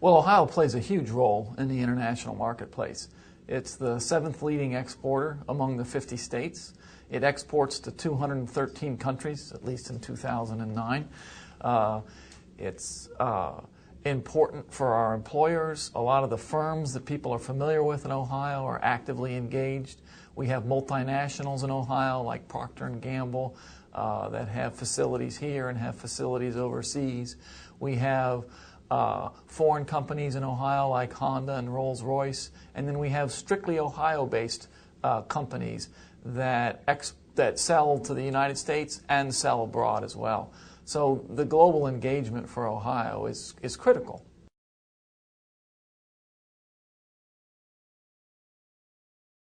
Well, Ohio plays a huge role in the international marketplace. It's the 7th leading exporter among the 50 states. It exports to 213 countries, at least in 2009. It's important for our employers. A lot of the firms that people are familiar with in Ohio are actively engaged. We have multinationals in Ohio like Procter & Gamble that have facilities here and have facilities overseas. We have foreign companies in Ohio like Honda and Rolls-Royce, and then we have strictly Ohio-based companies that sell to the United States and sell abroad as well. So the global engagement for Ohio is critical.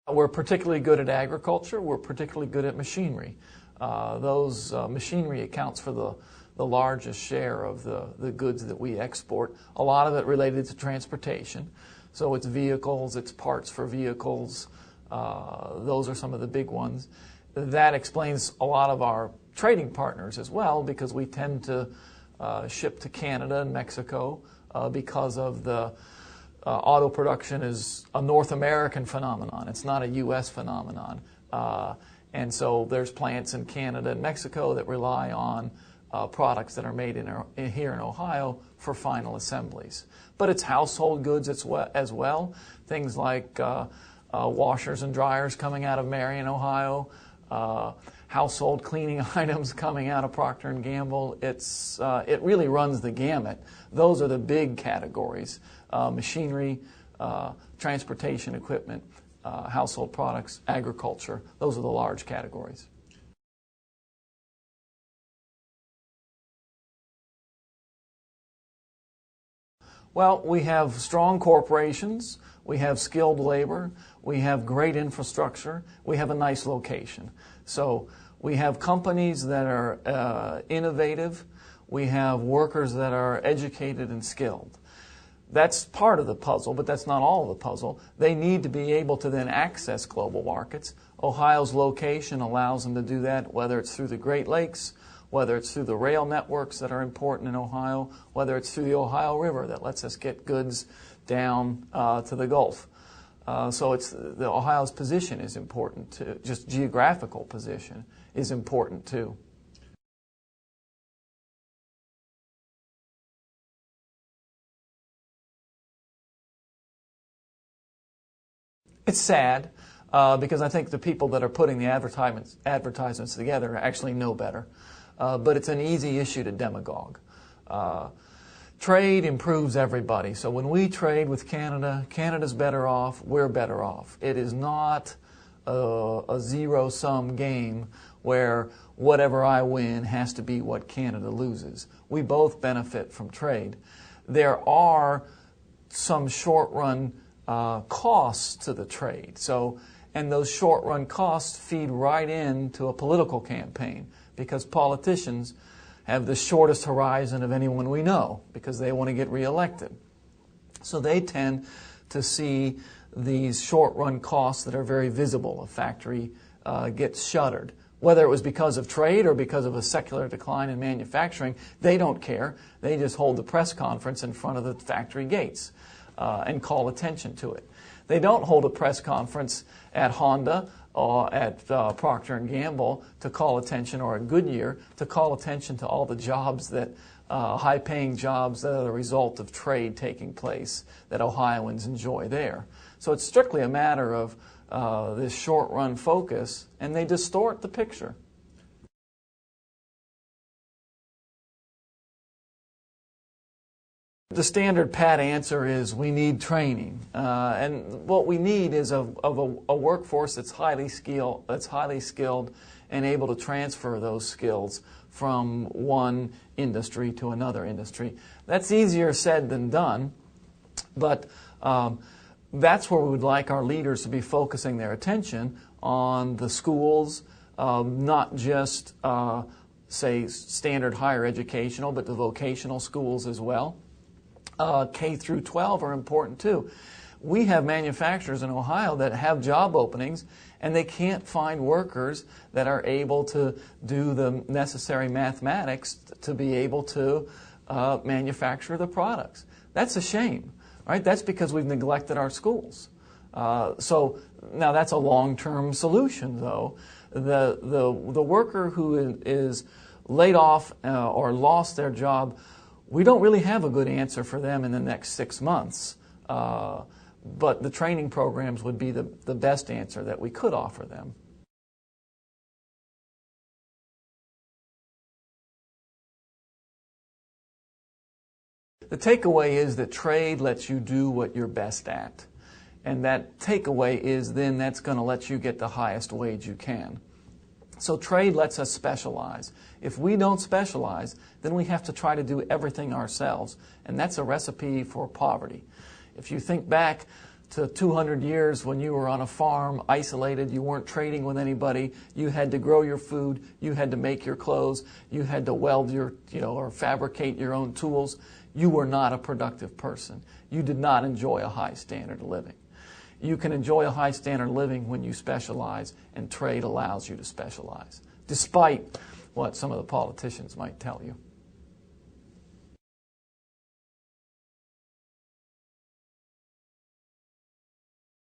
We're particularly good at agriculture. We're particularly good at machinery. Machinery accounts for the largest share of the goods that we export. A lot of it related to transportation. So it's vehicles, it's parts for vehicles. Those are some of the big ones. That explains a lot of our trading partners as well, because we tend to ship to Canada and Mexico because of the auto production is a North American phenomenon. It's not a U.S. phenomenon. And so there's plants in Canada and Mexico that rely on products that are made here in Ohio for final assemblies. But it's household goods as well. Things like washers and dryers coming out of Marion, Ohio, household cleaning items coming out of Procter & Gamble. It really runs the gamut. Those are the big categories: machinery, transportation equipment, household products, agriculture. Those are the large categories. Well, we have strong corporations, we have skilled labor, we have great infrastructure, we have a nice location. So we have companies that are innovative, we have workers that are educated and skilled. That's part of the puzzle, but that's not all of the puzzle. They need to be able to then access global markets. Ohio's location allows them to do that, whether it's through the Great Lakes, whether it's through the rail networks that are important in Ohio, whether it's through the Ohio River that lets us get goods down to the Gulf. So Ohio's position is important too. Just geographical position is important too. It's sad because I think the people that are putting the advertisements together actually know better. But it's an easy issue to demagogue. Trade improves everybody. So when we trade with Canada, Canada's better off, we're better off. It is not a zero-sum game where whatever I win has to be what Canada loses. We both benefit from trade. There are some short-run costs to the trade. And those short-run costs feed right into a political campaign, because politicians have the shortest horizon of anyone we know because they want to get reelected. So they tend to see these short-run costs that are very visible. A factory gets shuttered. Whether it was because of trade or because of a secular decline in manufacturing, they don't care. They just hold the press conference in front of the factory gates and call attention to it. They don't hold a press conference at Honda or at Procter & Gamble to call attention, or at Goodyear to call attention to all the jobs that, high-paying jobs that are the result of trade taking place that Ohioans enjoy there. So it's strictly a matter of this short-run focus, and they distort the picture. The standard pat answer is we need training, and what we need is a workforce that's highly skilled, and able to transfer those skills from one industry to another industry. That's easier said than done, but that's where we would like our leaders to be focusing their attention on the schools, not just say standard higher educational, but the vocational schools as well. K through 12 are important too. We have manufacturers in Ohio that have job openings and they can't find workers that are able to do the necessary mathematics to be able to manufacture the products. That's a shame, right? That's because we've neglected our schools. So now that's a long-term solution, though. The worker who is laid off or lost their job, we don't really have a good answer for them in the next 6 months. But the training programs would be the best answer that we could offer them. The takeaway is that trade lets you do what you're best at. And that takeaway is then that's going to let you get the highest wage you can. So trade lets us specialize. If we don't specialize, then we have to try to do everything ourselves. And that's a recipe for poverty. If you think back to 200 years when you were on a farm, isolated, you weren't trading with anybody, you had to grow your food, you had to make your clothes, you had to weld your, or fabricate your own tools, you were not a productive person. You did not enjoy a high standard of living. You can enjoy a high standard of living when you specialize, and trade allows you to specialize, despite what some of the politicians might tell you.